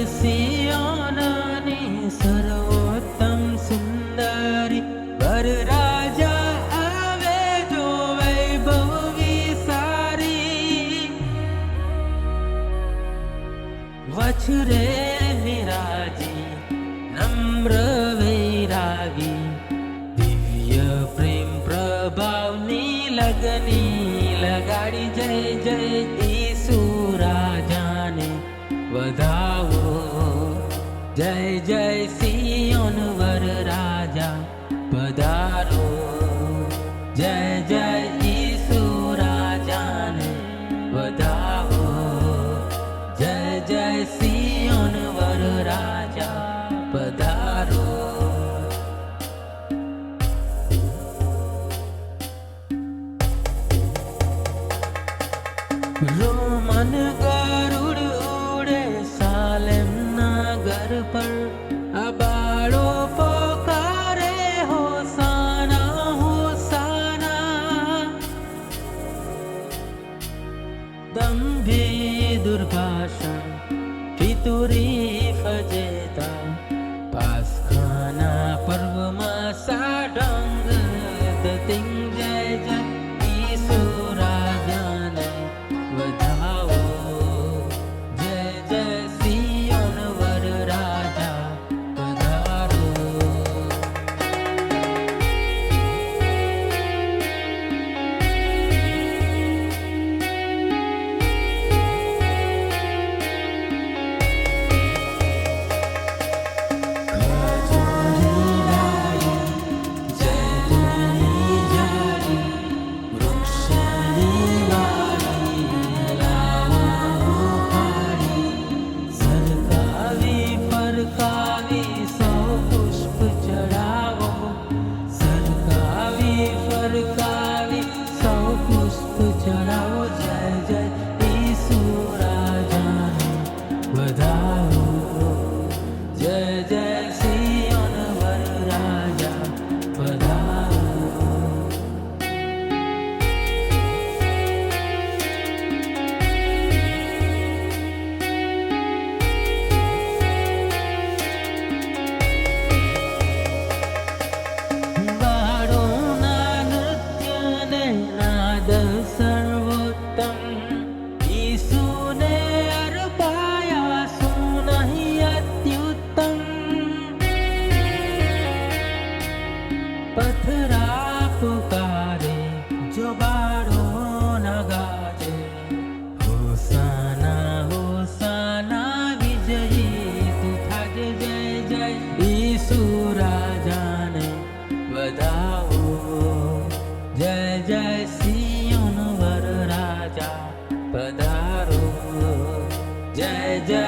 સિયોનની સર્વોત્તમ સુંદરી વરરાજા આવે જો વૈભવી સારી વછરે વિરાજી નમ્ર વૈરાગી દિવ્ય પ્રેમ પ્રભાવની લગની લગાડી જય જય ઈસુ રાજાને વધાવો જય જય સિયોન વર રાજા પધારો જય જય ઈસુ રાજાને વધાવો જય જય સિયોન વર રાજા પધારો રોમન ગરુડ ઉડે સાલેમ નગર પર અબાળો પોકારે હોસાના હોસાના દંભી દુર્ભાષણ પિતુરી ફજેતા પાસખાના પર્વમાં સાઢંગ દતિંગ જય જય ઈસુ રાજાને વધાવો જય જય સિયોન વર રાજા પધારો ચડાવો જય જય ઈસુ રાજાને વધાવો જય જય સિયોન વર રાજા પધારો બાળોના નૃત્યને નાદ સર્વોત્તમ ઈસુને અર્પાયા શું નહીં અત્યુત્તમ પથરા પુકારે જો બાળો ન ગાજે હોસાના હોસાના વિજયી તું થાજે જય જય ઈસુ રાજાને વધાવો જય જય સિયોન વર રાજા પધારો જય જય